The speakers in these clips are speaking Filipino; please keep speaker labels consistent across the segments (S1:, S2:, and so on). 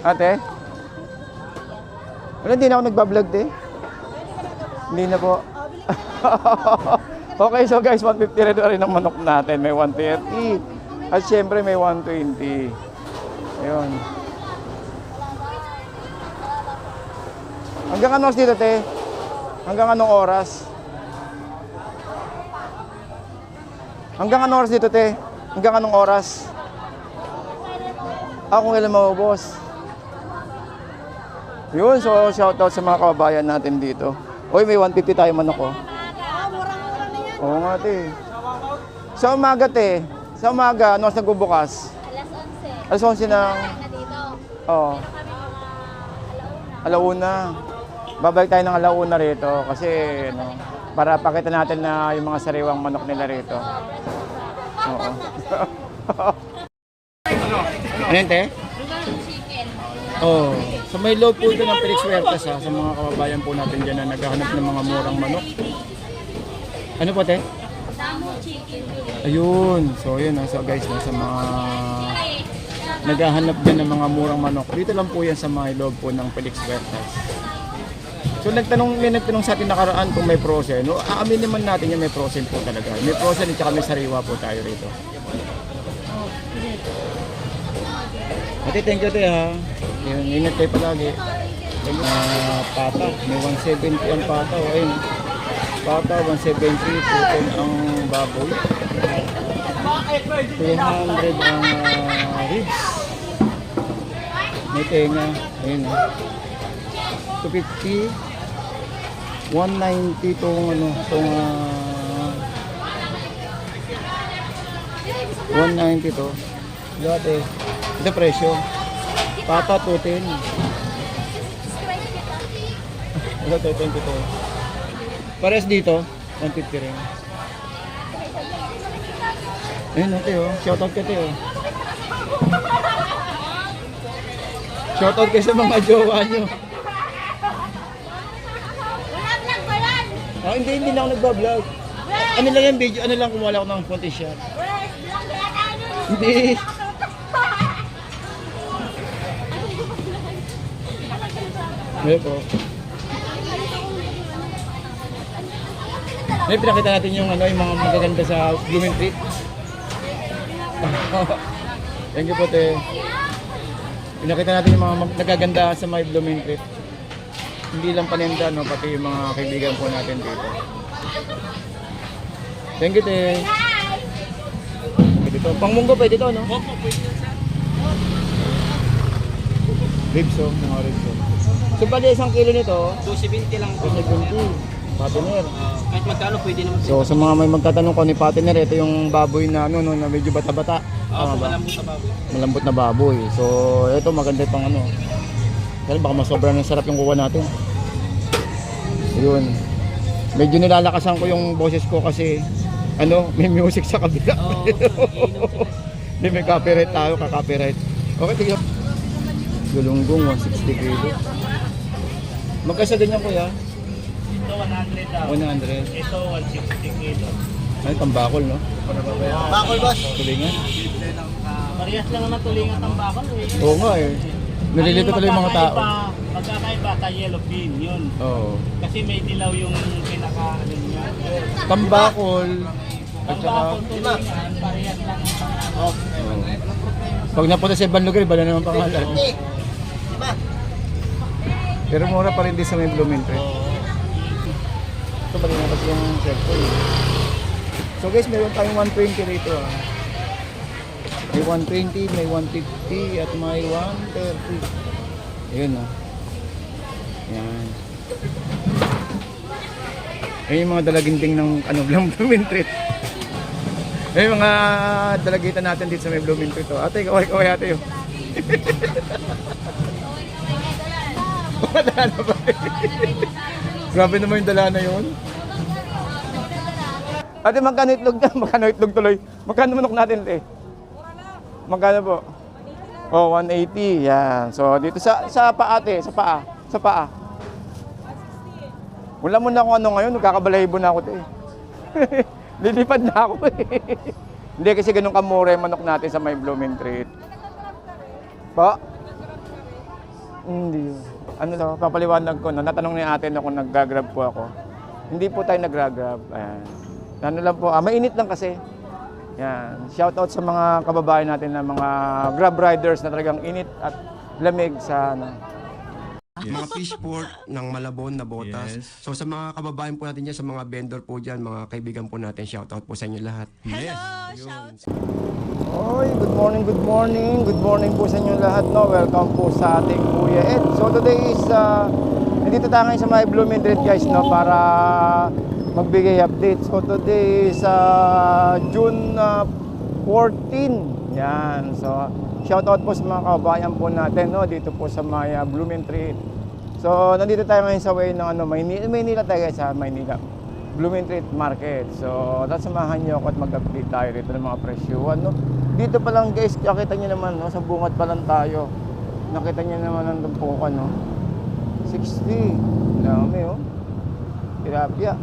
S1: Ate? Wala, hindi na ako nagbablog, te. Hindi na po. Okay, so guys, 150 rin ang manok natin. May 130. At syempre may 120. Ayun. Hanggang anong oras dito, te? Hanggang anong oras? Hanggang anong oras dito, te? Hanggang anong oras? Kung ilan maubos. Yun, so shoutout sa mga kababayan natin dito. Uy, may 150 tayo manok, oh. Oo nga, te. Sa umaga, te. Sa umaga, ano oras nagbubukas?
S2: Alas 11.
S1: Alas 11 ng... Oo. Alauna. Babalik tayo ng alauna rito kasi ano, para pakita natin na yung mga sariwang manok nila rito. Oo. Ano yun, te?
S2: Chicken.
S1: Oh, so may load po ito ng Felix Huertas sa mga kababayan po natin dyan na naghahanap ng mga murang manok. Ano po, te?
S2: Damo chicken.
S1: Ayun. So yun, so guys, sa mga naghahanap din ng mga murang manok. Dito lang po yan sa may loob po ng Felix Huertas. So may nagtanong sa atin nakaraan kung may frozen. No, aamin naman natin yung may frozen po talaga. May frozen at saka may sariwa po tayo rito. Ate, thank you, te, ha. Yung ingat kayo palagi. Pata, may 170 ang pata. O, ayun. Pata, 170. Putin ang baboy. 200 ang ribs. May tenga. Ayun, ha. 250. 190 itong ano, itong 190 to. Dati. Ito presyo. Pata 210. Ito 220 to. Pares dito, 150 rin. Ayun ate, oh. Shoutout ka, ate, oh. Shoutout kayo sa mga jowa nyo.
S2: Vlog ba yan?
S1: Hindi na ako nagbablog. Ano lang yung video, ano lang kumuha ako ng konti shot.
S2: Vlog ba yan?
S1: Hindi. Ngayon po. Ngayon pinakita natin yung ano, yung mga magaganda sa Blooming Treat. Thank you po, te. Pinakita natin yung mga nagaganda sa may Blooming Treat. Hindi lang paninda, no, pati yung mga kaibigan po natin dito. Thank you, te. Dito, pangmunggo pwede ito, no? Opo, pwede yun, sir. Ribs, oh, mga ribs, oh. So, pwede isang kilo nito?
S3: 270 lang po.
S1: 270. Partner.
S3: Kahit magkano pwede naman.
S1: So, sa mga may magtatanong ko ni partner, ito yung baboy na ano, na medyo bata-bata.
S3: Oo, malambot na baboy.
S1: Malambot na baboy. So, ito maganda pang ano. Kasi baka masobra ng sarap yung kuha natin. Yun. Medyo nilalakasan ko yung boses ko kasi ano, may music sa kabila.
S3: Oo,
S1: Hindi, may copyright tayo, ka-copyright. Okay, tignan. Gulunggong, 160 kilo. Magkasa ganyan, kuya?
S3: Ito 100 daw.
S1: 100.
S3: Ito 160 kilo.
S1: Ay, tambakol, no?
S3: Bakol, boss.
S1: Tulingan.
S3: Parehas lang naman tulingan ng bakol eh.
S1: Oo nga eh. Nalilito tuloy yung mga tao.
S3: Magkakaiba ka yellow bean yun.
S1: Oo.
S3: Kasi may dilaw yung pinaka ano niya.
S1: Tambakol. At saka,
S3: Bakol tulingan, parehas lang ang pangalan.
S1: pag napunta sa ibang lugar, iba na naman pangalan. Pero mura pa rin din sa may Blooming Treat. Ito pa rin na kasi yung cellphone. So guys, meron tayong 120 rito, ah. May 120, may 150, at may 130. Ayun, ah. Yan. Ayun yung mga dalaginting ng ano, Blooming Treat. Ayun yung mga dalagitan natin dito sa may Blooming Treat, oh. Ate, kaway ate, oh. Wala na ba? Grabe naman yung dala na yun. Ate, magkano itlog na? Magkano itlog tuloy? Magkano manok natin, ate? Magkano po? Oh, 180. Yan. So, dito sa paa, ate. Sa paa. Sa paa. Wala mo na kung ano ngayon. Nagkakabalahibo na ako, ate. Lilipad na ako, eh. Hindi kasi ganun kamura yung manok natin sa may Blooming Treat. Po? Hindi. Ano to, papaliwanag ko, no? Natanong ni ate na kung nag-grab po ako. Hindi po tayo nag-grab. Ayan. Ano lang po, mainit lang kasi. Yan. Shout out sa mga kababayan natin na mga grab riders na talagang init at lamig sa ano.
S4: Mga fishport ng Malabon na botas.
S5: Yes.
S4: So sa mga kababayan po natin dyan, sa mga vendor po dyan, mga kaibigan po natin, shoutout po sa inyo lahat.
S5: Yes.
S1: Oy, good morning, good morning. Good morning po sa inyo lahat, no. Welcome po sa ating Kuya Ed. So today is nandito tayo ngayon sa may Blooming Treat, guys, no, para magbigay update. So today is June 14. Yan. So shout out po sa mga kababayan po natin, no, dito po sa may Blooming Treat. So nandito tayo ngayon sa way ng ano, Maynila tayo, guys, sa Maynila. Blooming Treat Market. So, samahan niyo ako at mag-update tayo rito ng mga presyuhan, no. Dito pa lang, guys, nakita niyo naman, no, sa bungad pa lang tayo. Nakita niyo naman ang tumpukan, no. 60. Dami, oh. Tilapia.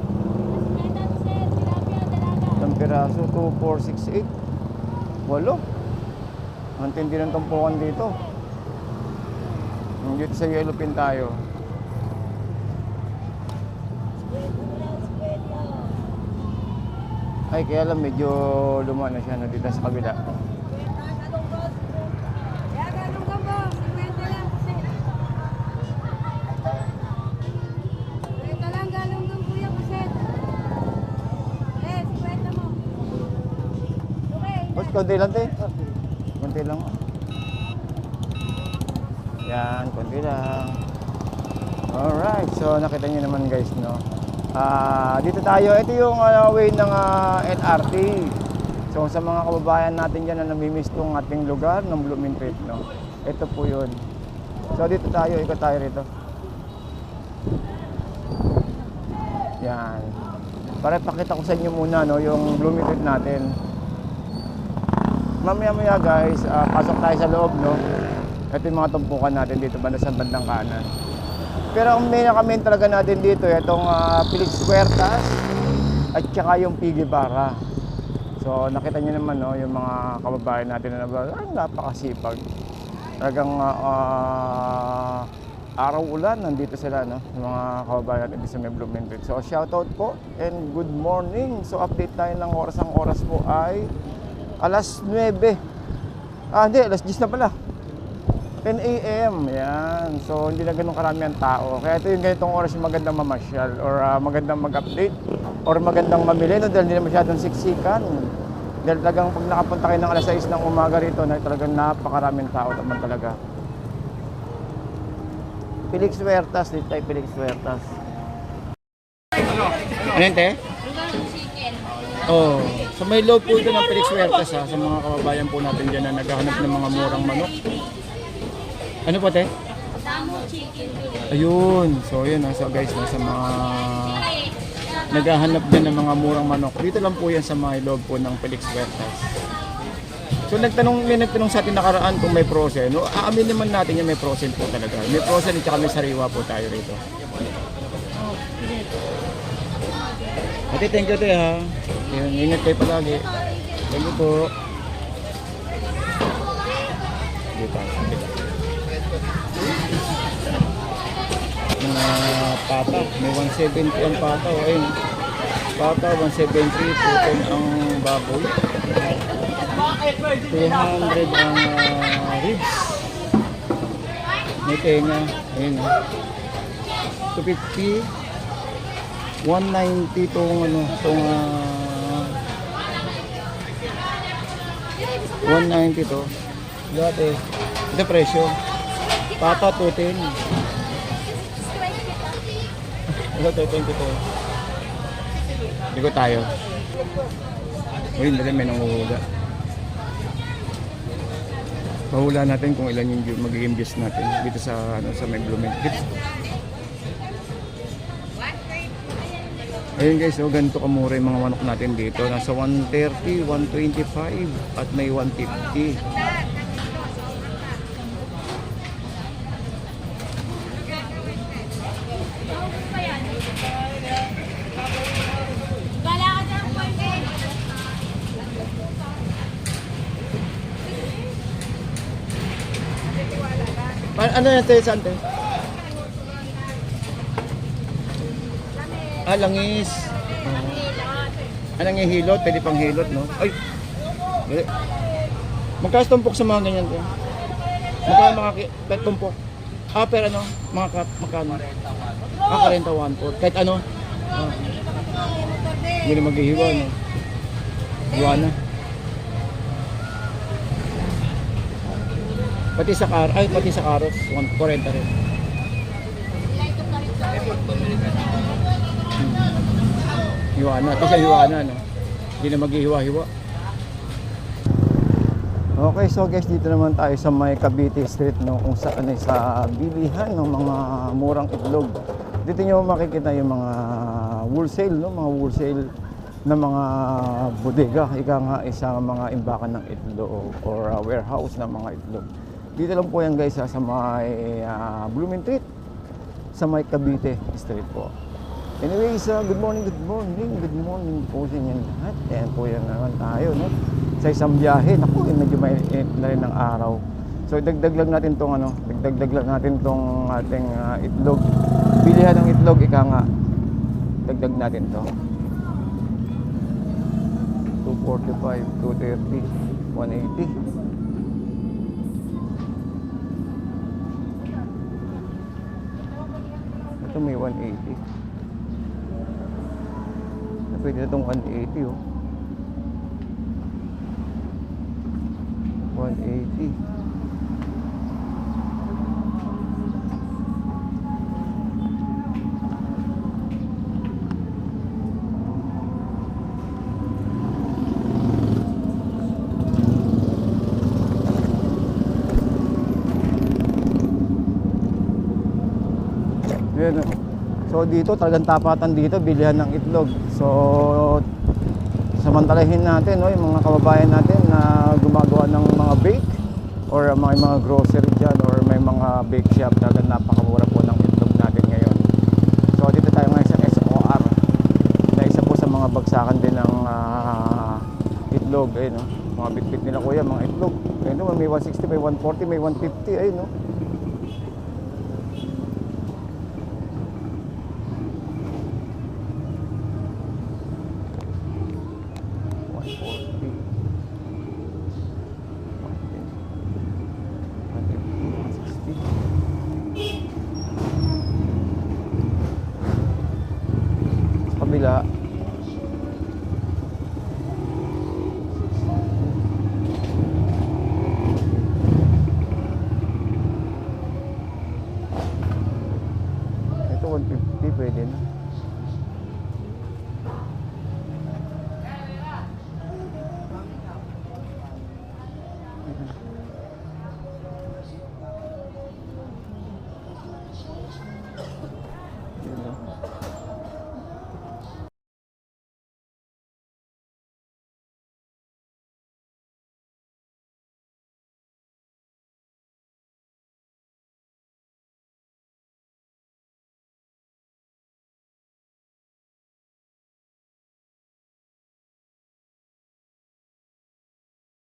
S1: Isang piraso, 2, 4, 6, 8. 8. Ang tindi ng tumpukan dito. Dito sa yellow pin tayo. Ay, kaya lang medyo luma na siya, no, dito sa kabila. Boss, konti lang, te. Konti lang. Yan, konti lang. Alright, so nakita niyo naman, guys, no. Dito tayo, ito yung way ng LRT. So sa mga kababayan natin dyan na namimiss tong ating lugar ng Blooming Treat, no? Ito po yun. So dito tayo, ikot tayo rito. Yan. Para pakita ko sa inyo muna, no, yung Blooming Treat natin. Mamaya-maya, guys, pasok tayo sa loob, no. Ito yung mga tumpukan natin dito banda sa bandang kanan. Pero ang main na talaga natin dito, itong Felix Huertas at saka yung Piggy Barra. So nakita niyo naman, no, yung mga kababayan natin na napakasipag. Talagang araw-ulan nandito sila, no, yung mga kababayan natin dito sa may Blooming Treat. So shoutout po and good morning. So update tayo ng oras. Ang oras po ay alas 9. Hindi, alas 10 na pala. 10 a.m. Yan. So, hindi na ganun karami ang tao. Kaya ito yung ganitong oras yung magandang mamasyal or magandang mag-update or magandang mamili, no, dahil hindi na masyadong siksikan. Dahil talagang pag nakapunta kayo ng alas 6 ng umaga rito, na talagang napakaraming tao naman talaga. Felix Huertas, dito tayo Felix Huertas. Ano yun, te?
S2: Chicken.
S1: Oh, so may loob po ito ng Felix Huertas, ha, sa mga kababayan po natin dyan na naghahanap ng mga murang manok. Ano po, te?
S2: Damo chicken.
S1: Ayun. So, yun. So, guys, sa mga naghahanap din ng mga murang manok. Dito lang po yan sa mga loob po ng Felix Huertas. So, may nagtanong sa atin nakaraan kung may frozen. No, aamin naman natin yung may frozen po talaga. May frozen at saka may sariwa po tayo rito. Ate, thank you, te, ha. Yun, ingat kayo palagi. Thank you po. Dito. Mga pata, may 170 ang pata, ayun. Pata 170, putin ang baboy. 200 ang ribs. May tenga, ayun. 250, 190 tong ano, tong 190 to. Dati, ito presyo. Pata 210. Ito 220 to. Ligo tayo. Uy, dali may nanguhula. Pahula natin kung ilan yung magiging views natin dito sa ano, sa may Blooming Treat. Ayun, guys, so ganito kamura yung mga manok natin dito. Nasa 130, 125 at may 150. Ano yan, te, Sante? Langis. Anong hilot? Pwede pang hilot, no? Ay! Eh. Magkano tumpok sa mga ganyan, te? Magkano mga tumpok? Pero ano? Magkano? 41 po. Kahit ano? Hindi na maghihiwa, no? Hiwa na. Pati sa karos, 140 rin. Hiwa na, kasi hiwa na, no? Hindi na maghihiwa-hiwa. Okay, so guys, dito naman tayo sa may Cavite Street, no, kung saan ay sa bilihan ng mga murang itlog. Dito nyo makikita yung mga wholesale, no, mga wholesale na mga bodega, ika nga isang mga imbakan ng itlog or warehouse ng mga itlog. Dito lang po yan guys sa may Blumentritt, sa may Cavite Street po. Anyways, good morning po sa inyo lahat. Ayan po yan naman tayo, no? Sa isang biyahe, naku, medyo mainit na rin ng araw. So dagdag lang natin tong ating itlog. Bilihan ng itlog, ika nga. Dagdag natin to. 245, 230, 180. Ito may 180. Pwede na itong 180, oh. 180. Ayan, oh. So dito talagang tapatan dito, bilihan ng itlog. So samantalahin natin, no, yung mga kababayan natin na gumagawa ng mga bake or may mga grocery dyan or may mga bake shop, talagang napakamura po ng itlog natin ngayon. So dito tayo ngayon sa SOR na isa po sa mga bagsakan din ng itlog. Ayun, no? Mga bitbit nila kuya, mga itlog. Ayun, no? May 160, may 140, may 150. Ayun, no? Kabila ito 150 pwede na.